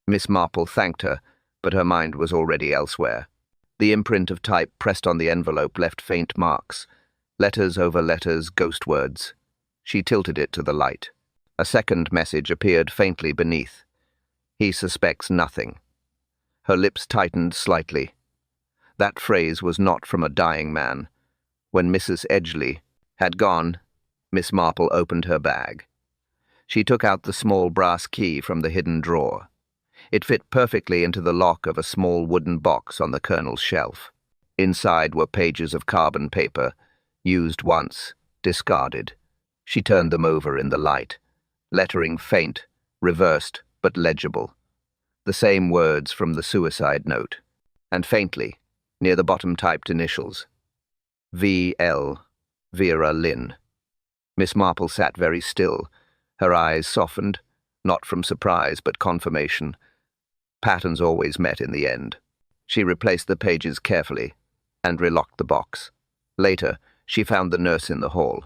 Miss Marple thanked her, but her mind was already elsewhere. The imprint of type pressed on the envelope left faint marks. Letters over letters, ghost words. She tilted it to the light. A second message appeared faintly beneath. "He suspects nothing." Her lips tightened slightly. That phrase was not from a dying man. When Mrs. Edgley had gone, Miss Marple opened her bag. She took out the small brass key from the hidden drawer. It fit perfectly into the lock of a small wooden box on the Colonel's shelf. Inside were pages of carbon paper, used once, discarded. She turned them over in the light. Lettering faint, reversed, but legible. The same words from the suicide note. And faintly, near the bottom typed initials. V.L. Vera Lynn. Miss Marple sat very still. Her eyes softened, not from surprise but confirmation. Patterns always met in the end. She replaced the pages carefully and relocked the box. Later, she found the nurse in the hall.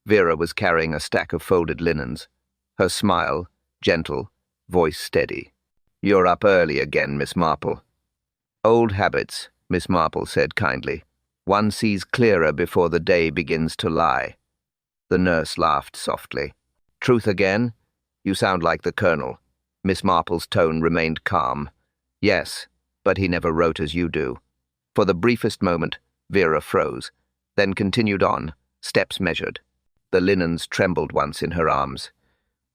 Vera was carrying a stack of folded linens. Her smile, gentle, voice steady. "You're up early again, Miss Marple." "Old habits," Miss Marple said kindly. "One sees clearer before the day begins to lie." The nurse laughed softly. "Truth again? You sound like the Colonel." Miss Marple's tone remained calm. "Yes, but he never wrote as you do." For the briefest moment, Vera froze, then continued on, steps measured. The linens trembled once in her arms.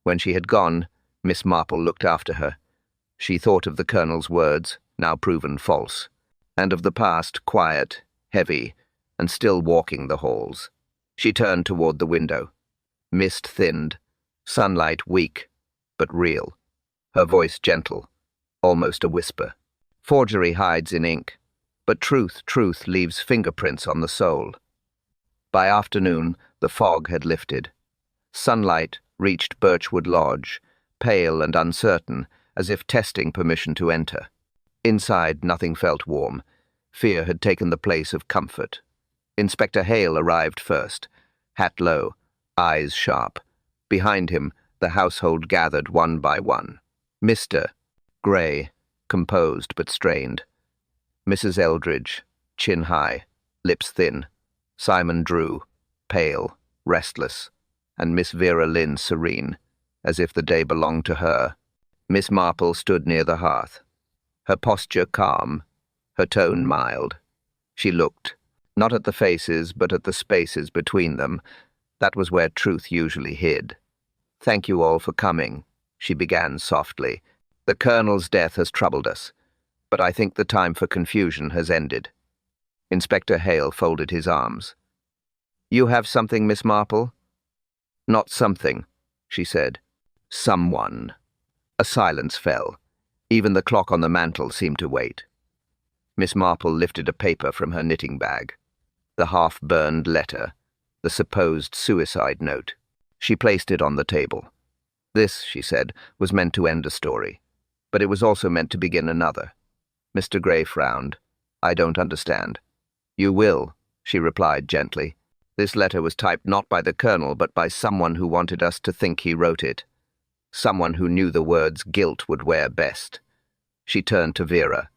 When she had gone, Miss Marple looked after her. She thought of the Colonel's words, now proven false, and of the past, quiet, heavy, and still walking the halls. She turned toward the window. Mist thinned, sunlight weak, but real. Her voice gentle, almost a whisper. "Forgery hides in ink, but truth leaves fingerprints on the soul." By afternoon, the fog had lifted. Sunlight reached Birchwood Lodge, pale and uncertain, as if testing permission to enter. Inside, nothing felt warm. Fear had taken the place of comfort. Inspector Hale arrived first, hat low, eyes sharp. Behind him, the household gathered one by one. Mr. Grey, composed but strained. Mrs. Eldridge, chin high, lips thin. Simon Drew, pale, restless. And Miss Vera Lynn serene, as if the day belonged to her. Miss Marple stood near the hearth. Her posture calm, her tone mild. She looked, not at the faces, but at the spaces between them. That was where truth usually hid. "Thank you all for coming," she began softly. "The Colonel's death has troubled us, but I think the time for confusion has ended." Inspector Hale folded his arms. "You have something, Miss Marple?" "Not something," she said. "Someone." A silence fell. Even the clock on the mantel seemed to wait. Miss Marple lifted a paper from her knitting bag. The half-burned letter, the supposed suicide note. She placed it on the table. This, she said, was meant to end a story, but it was also meant to begin another. Mr. Grey frowned. "I don't understand." "You will," she replied gently. "This letter was typed not by the Colonel, but by someone who wanted us to think he wrote it. Someone who knew the words guilt would wear best." She turned to Vera.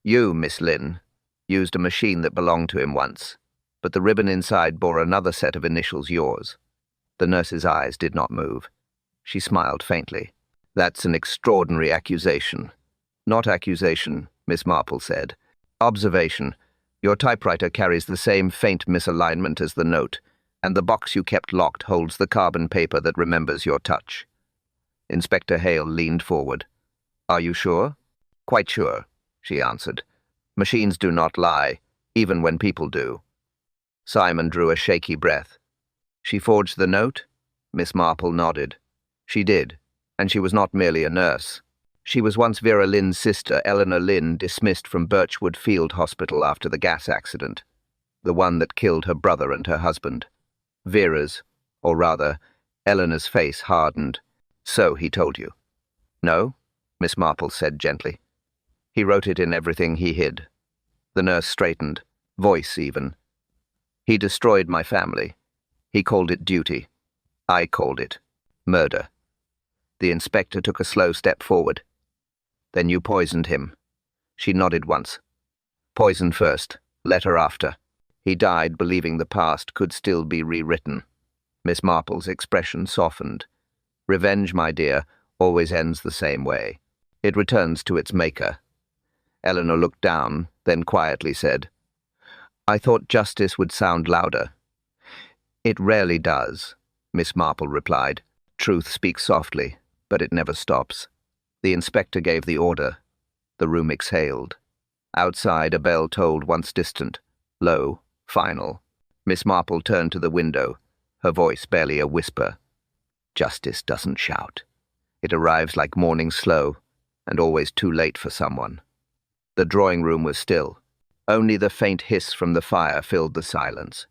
"You, Miss Lynn, used a machine that belonged to him once, but the ribbon inside bore another set of initials yours." The nurse's eyes did not move. She smiled faintly. "That's an extraordinary accusation." "Not accusation," Miss Marple said. "Observation. Your typewriter carries the same faint misalignment as the note, And the box you kept locked holds the carbon paper that remembers your touch. Inspector Hale leaned forward. Are you sure? Quite sure, she answered. Machines do not lie, even when people do. Simon drew a shaky breath. She forged the note? Miss Marple nodded. She did, and she was not merely a nurse. She was once Vera Lynn's sister, Eleanor Lynn, dismissed from Birchwood Field Hospital after the gas accident, the one that killed her brother and her husband. Vera's, or rather, Eleanor's face hardened. So he told you. No, Miss Marple said gently. He wrote it in everything he hid. The nurse straightened, voice even. He destroyed my family. He called it duty. I called it murder. The inspector took a slow step forward. Then you poisoned him. She nodded once. Poison first, letter after. He died believing the past could still be rewritten. Miss Marple's expression softened. Revenge, my dear, always ends the same way. It returns to its maker. Eleanor looked down, then quietly said, I thought justice would sound louder. It rarely does, Miss Marple replied. Truth speaks softly, but it never stops. The inspector gave the order. The room exhaled. Outside, a bell tolled once distant, low, final. Miss Marple turned to the window, her voice barely a whisper. Justice doesn't shout. It arrives like morning slow, and always too late for someone. The drawing room was still. Only the faint hiss from the fire filled the silence.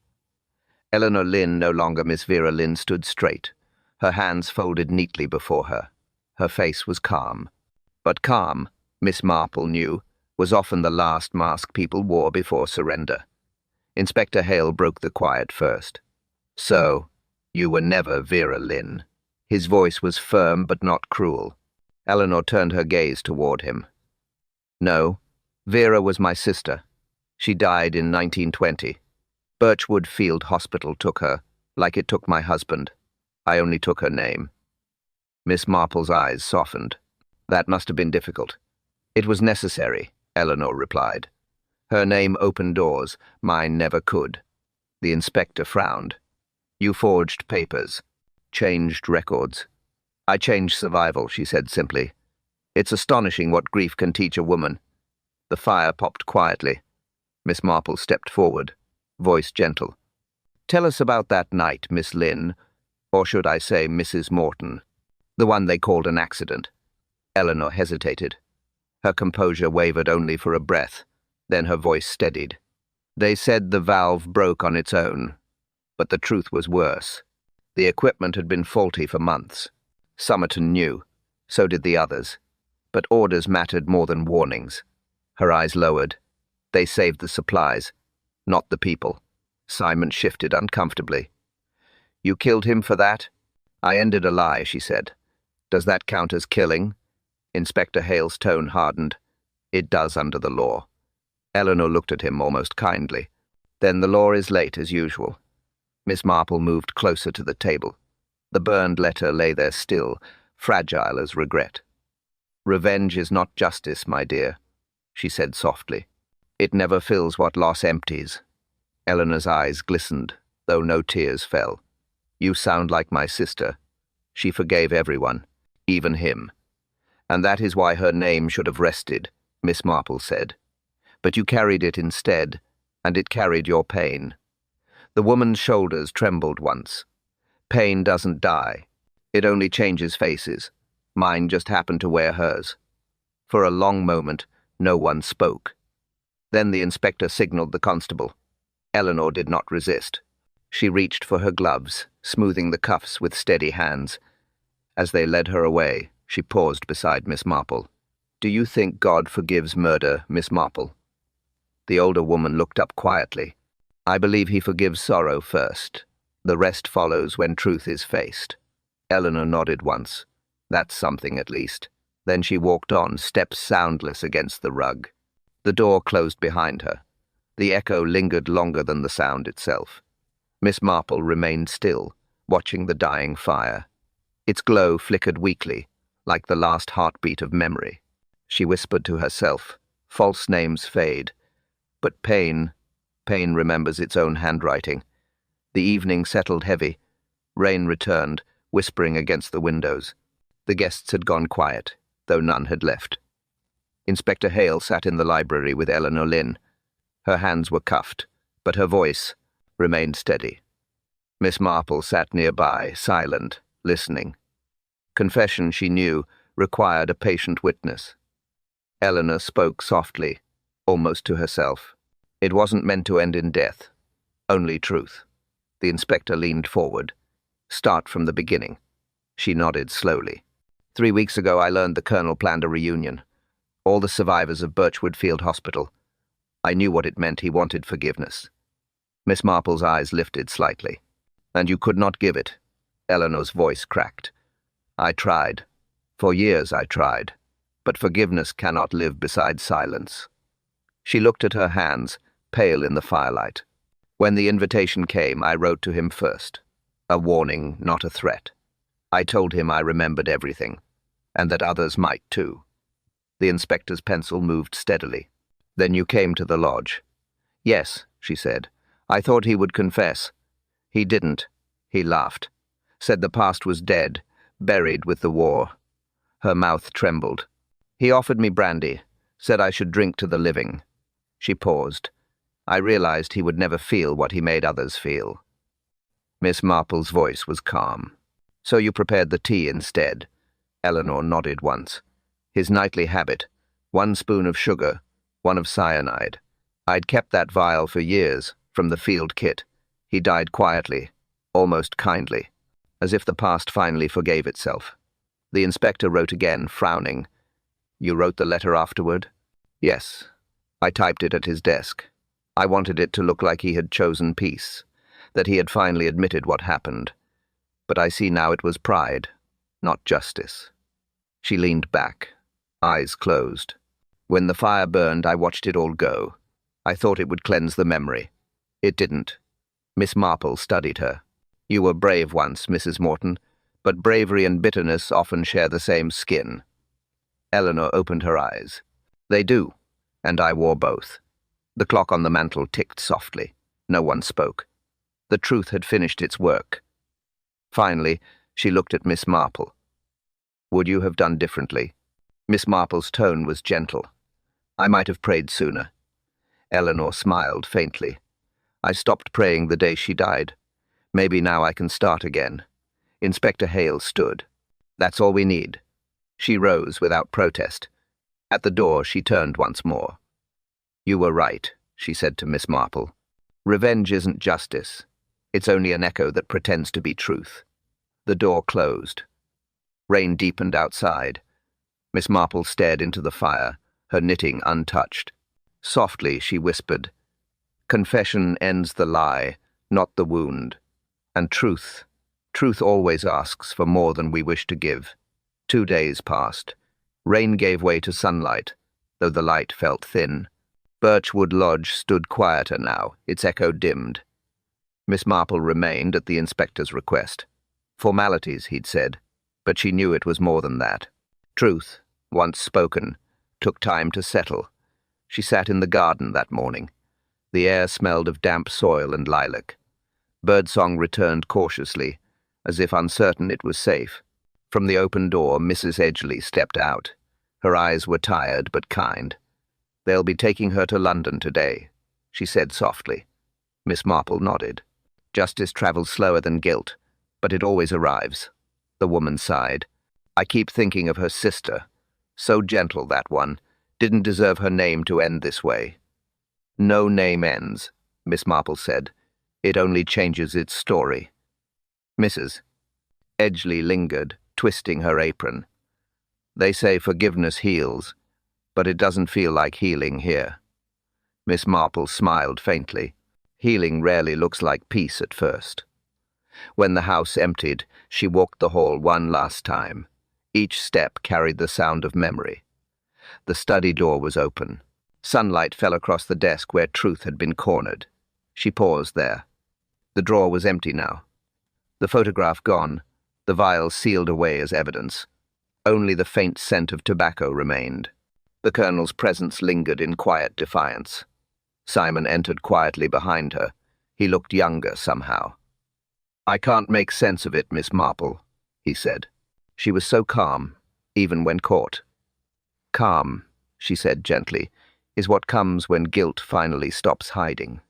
Eleanor Lynn, no longer Miss Vera Lynn, stood straight, her hands folded neatly before her. Her face was calm. But calm, Miss Marple knew, was often the last mask people wore before surrender. Inspector Hale broke the quiet first. So, you were never Vera Lynn. His voice was firm but not cruel. Eleanor turned her gaze toward him. No, Vera was my sister. She died in 1920. Birchwood Field Hospital took her, like it took my husband. I only took her name. Miss Marple's eyes softened. That must have been difficult. It was necessary, Eleanor replied. Her name opened doors, mine never could. The inspector frowned. You forged papers, changed records. I changed survival, she said simply. It's astonishing what grief can teach a woman. The fire popped quietly. Miss Marple stepped forward, voice gentle. Tell us about that night, Miss Lynn, or should I say Mrs. Morton, the one they called an accident. Eleanor hesitated. Her composure wavered only for a breath, then her voice steadied. They said the valve broke on its own, but the truth was worse. The equipment had been faulty for months. Somerton knew, so did the others, but orders mattered more than warnings. Her eyes lowered. They saved the supplies, not the people. Simon shifted uncomfortably. You killed him for that? I ended a lie, she said. Does that count as killing? Inspector Hale's tone hardened. It does under the law. Eleanor looked at him almost kindly. Then the law is late as usual. Miss Marple moved closer to the table. The burned letter lay there still, fragile as regret. Revenge is not justice, my dear, she said softly. It never fills what loss empties. Eleanor's eyes glistened, though no tears fell. You sound like my sister. She forgave everyone, even him. And that is why her name should have rested, Miss Marple said. But you carried it instead, and it carried your pain. The woman's shoulders trembled once. Pain doesn't die. It only changes faces. Mine just happened to wear hers. For a long moment, no one spoke. Then the inspector signaled the constable. Eleanor did not resist. She reached for her gloves, smoothing the cuffs with steady hands. As they led her away, she paused beside Miss Marple. Do you think God forgives murder, Miss Marple? The older woman looked up quietly. I believe he forgives sorrow first. The rest follows when truth is faced. Eleanor nodded once. That's something, at least. Then she walked on, steps soundless against the rug. The door closed behind her. The echo lingered longer than the sound itself. Miss Marple remained still, watching the dying fire. Its glow flickered weakly, like the last heartbeat of memory. She whispered to herself, false names fade. But pain remembers its own handwriting. The evening settled heavy. Rain returned, whispering against the windows. The guests had gone quiet, though none had left. Inspector Hale sat in the library with Eleanor Lynn. Her hands were cuffed, but her voice remained steady. Miss Marple sat nearby, silent, listening. Confession, she knew, required a patient witness. Eleanor spoke softly, almost to herself. It wasn't meant to end in death, only truth. The inspector leaned forward. Start from the beginning. She nodded slowly. 3 weeks ago, I learned the colonel planned a reunion. All the survivors of Birchwood Field Hospital. I knew what it meant. He wanted forgiveness. Miss Marple's eyes lifted slightly. And you could not give it. Eleanor's voice cracked. I tried. For years I tried. But forgiveness cannot live beside silence. She looked at her hands, pale in the firelight. When the invitation came, I wrote to him first. A warning, not a threat. I told him I remembered everything, and that others might too. The inspector's pencil moved steadily. Then you came to the lodge. Yes, she said. I thought he would confess. He didn't. He laughed. Said the past was dead, buried with the war. Her mouth trembled. He offered me brandy, said I should drink to the living. She paused. I realized he would never feel what he made others feel. Miss Marple's voice was calm. So you prepared the tea instead? Eleanor nodded once. His nightly habit. 1 spoon of sugar, 1 of cyanide. I'd kept that vial for years, from the field kit. He died quietly, almost kindly, as if the past finally forgave itself. The inspector wrote again, frowning. You wrote the letter afterward? Yes. I typed it at his desk. I wanted it to look like he had chosen peace, that he had finally admitted what happened. But I see now it was pride, not justice. She leaned back, eyes closed. When the fire burned, I watched it all go. I thought it would cleanse the memory. It didn't. Miss Marple studied her. You were brave once, Mrs. Morton, but bravery and bitterness often share the same skin. Eleanor opened her eyes. They do, and I wore both. The clock on the mantel ticked softly. No one spoke. The truth had finished its work. Finally, she looked at Miss Marple. Would you have done differently? Miss Marple's tone was gentle. I might have prayed sooner. Eleanor smiled faintly. I stopped praying the day she died. Maybe now I can start again. Inspector Hale stood. That's all we need. She rose without protest. At the door, she turned once more. You were right, she said to Miss Marple. Revenge isn't justice. It's only an echo that pretends to be truth. The door closed. Rain deepened outside. Miss Marple stared into the fire, her knitting untouched. Softly, she whispered, Confession ends the lie, not the wound. And truth always asks for more than we wish to give. 2 days passed. Rain gave way to sunlight, though the light felt thin. Birchwood Lodge stood quieter now, its echo dimmed. Miss Marple remained at the inspector's request. Formalities, he'd said, but she knew it was more than that. Truth, once spoken, took time to settle. She sat in the garden that morning. The air smelled of damp soil and lilac. Birdsong returned cautiously, as if uncertain it was safe. From the open door, Mrs. Edgley stepped out. Her eyes were tired but kind. They'll be taking her to London today, she said softly. Miss Marple nodded. Justice travels slower than guilt, but it always arrives. The woman sighed. I keep thinking of her sister. So gentle, that one. Didn't deserve her name to end this way. No name ends, Miss Marple said. It only changes its story. Mrs. Edgley lingered, twisting her apron. They say forgiveness heals, but it doesn't feel like healing here. Miss Marple smiled faintly. Healing rarely looks like peace at first. When the house emptied, she walked the hall one last time. Each step carried the sound of memory. The study door was open. Sunlight fell across the desk where truth had been cornered. She paused there. The drawer was empty now. The photograph gone, the vial sealed away as evidence. Only the faint scent of tobacco remained. The colonel's presence lingered in quiet defiance. Simon entered quietly behind her. He looked younger somehow. "I can't make sense of it, Miss Marple," he said. She was so calm, even when caught. "Calm," she said gently, "is what comes when guilt finally stops hiding."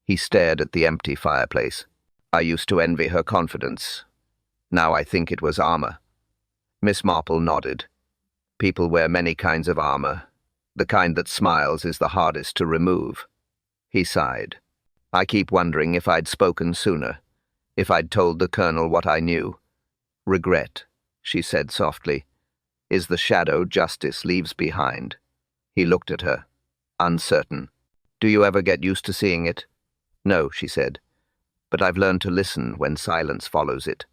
He stared at the empty fireplace. "I used to envy her confidence. Now I think it was armor." Miss Marple nodded. "People wear many kinds of armor. The kind that smiles is the hardest to remove." He sighed. "I keep wondering if I'd spoken sooner, if I'd told the Colonel what I knew. Regret," she said softly, "is the shadow justice leaves behind." He looked at her, uncertain. "Do you ever get used to seeing it?" "No," she said, "but I've learned to listen when silence follows it."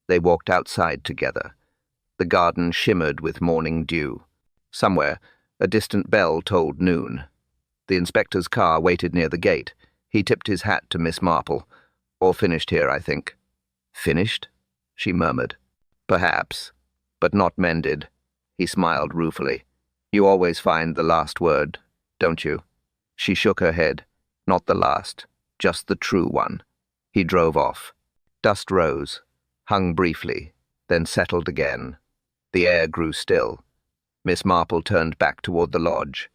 They walked outside together. The garden shimmered with morning dew. Somewhere, a distant bell tolled noon. The inspector's car waited near the gate. He tipped his hat to Miss Marple. "All finished here, I think." "Finished?" she murmured. "Perhaps, but not mended." He smiled ruefully. "You always find the last word, don't you?" She shook her head. "Not the last, just the true one." He drove off. Dust rose, hung briefly, then settled again. The air grew still. Miss Marple turned back toward the lodge.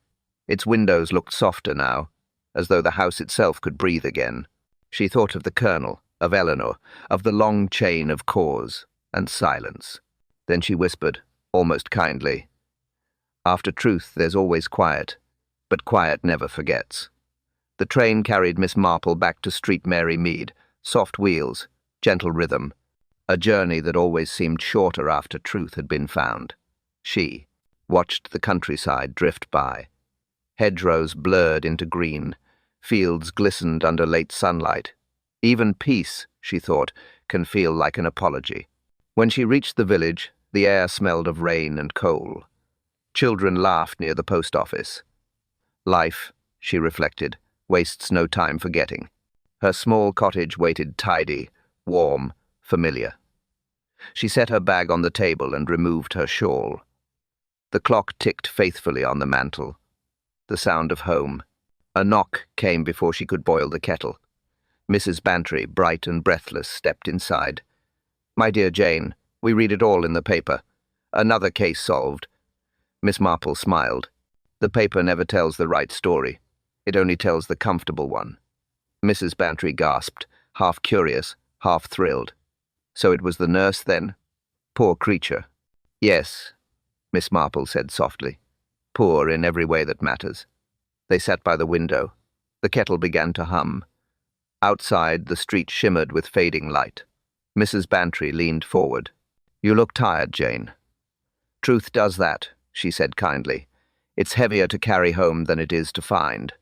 Its windows looked softer now, as though the house itself could breathe again. She thought of the Colonel, of Eleanor, of the long chain of cause and silence. Then she whispered, almost kindly, "After truth there's always quiet, but quiet never forgets." The train carried Miss Marple back to Street Mary Mead, soft wheels, gentle rhythm, a journey that always seemed shorter after truth had been found. She watched the countryside drift by. Hedgerows blurred into green, fields glistened under late sunlight. Even peace, she thought, can feel like an apology. When she reached the village, the air smelled of rain and coal. Children laughed near the post office. Life, she reflected, wastes no time forgetting. Her small cottage waited tidy, warm, familiar. She set her bag on the table and removed her shawl. The clock ticked faithfully on the mantel. The sound of home. A knock came before she could boil the kettle. Mrs. Bantry, bright and breathless, stepped inside. "My dear Jane, we read it all in the paper. Another case solved." Miss Marple smiled. "The paper never tells the right story. It only tells the comfortable one." Mrs. Bantry gasped, half curious, half thrilled. "So it was the nurse, then? Poor creature." "Yes," Miss Marple said softly. "Poor in every way that matters." They sat by the window. The kettle began to hum. Outside, the street shimmered with fading light. Mrs. Bantry leaned forward. "You look tired, Jane." "Truth does that," she said kindly. "It's heavier to carry home than it is to find."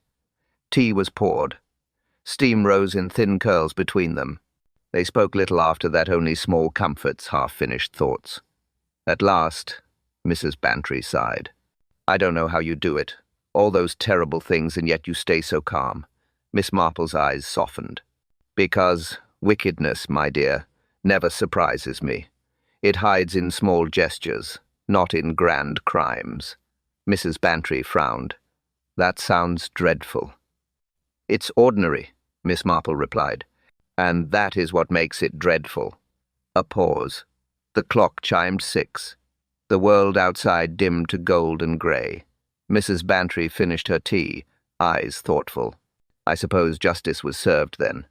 Tea was poured. Steam rose in thin curls between them. They spoke little after that, only small comforts, half-finished thoughts. At last, Mrs. Bantry sighed. "I don't know how you do it. All those terrible things, and yet you stay so calm." Miss Marple's eyes softened. "Because wickedness, my dear, never surprises me. It hides in small gestures, not in grand crimes." Mrs. Bantry frowned. "That sounds dreadful." "It's ordinary," Miss Marple replied. "And that is what makes it dreadful." A pause. The clock chimed 6. The world outside dimmed to gold and grey. Mrs. Bantry finished her tea, eyes thoughtful. "I suppose justice was served, then."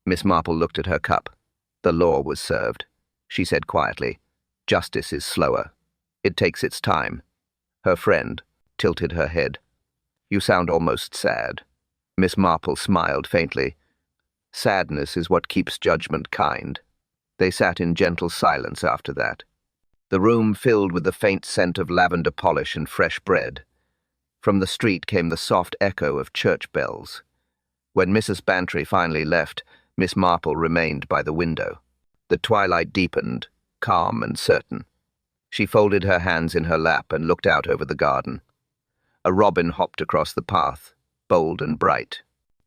Miss Marple looked at her cup. "The law was served," she said quietly. "Justice is slower. It takes its time." Her friend tilted her head. "You sound almost sad." Miss Marple smiled faintly. "Sadness is what keeps judgment kind." They sat in gentle silence after that. The room filled with the faint scent of lavender polish and fresh bread. From the street came the soft echo of church bells. When Mrs. Bantry finally left, Miss Marple remained by the window. The twilight deepened, calm and certain. She folded her hands in her lap and looked out over the garden. A robin hopped across the path, bold and bright.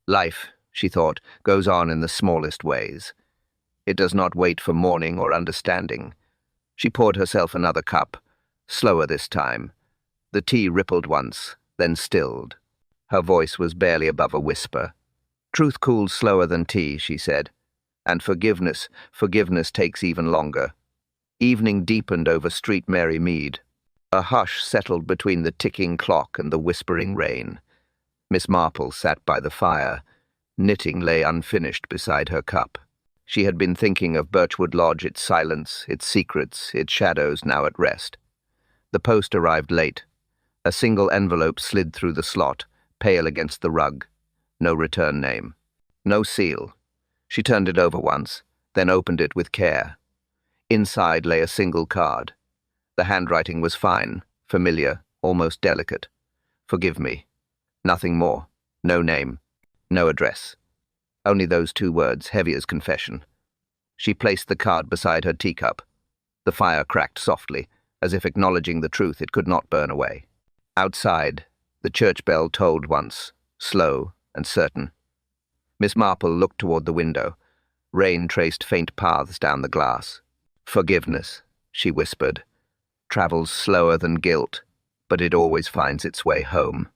Life, she thought, goes on in the smallest ways. It does not wait for morning or understanding. She poured herself another cup, slower this time. The tea rippled once, then stilled. Her voice was barely above a whisper. "Truth cools slower than tea," she said. And forgiveness takes even longer. Evening deepened over Street Mary Mead. A hush settled between the ticking clock and the whispering rain. Miss Marple sat by the fire. Knitting lay unfinished beside her cup. She had been thinking of Birchwood Lodge, its silence, its secrets, its shadows now at rest. The post arrived late. A single envelope slid through the slot, pale against the rug. No return name. No seal. She turned it over once, then opened it with care. Inside lay a single card. The handwriting was fine, familiar, almost delicate. Forgive me. Nothing more. No name. No address. Only those 2 words, heavy as confession. She placed the card beside her teacup. The fire cracked softly, as if acknowledging the truth it could not burn away. Outside, the church bell tolled once, slow and certain. Miss Marple looked toward the window. Rain traced faint paths down the glass. Forgiveness, she whispered, travels slower than guilt, but it always finds its way home.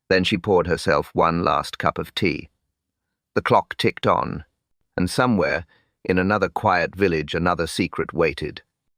Then she poured herself one last cup of tea. The clock ticked on, and somewhere, in another quiet village, another secret waited.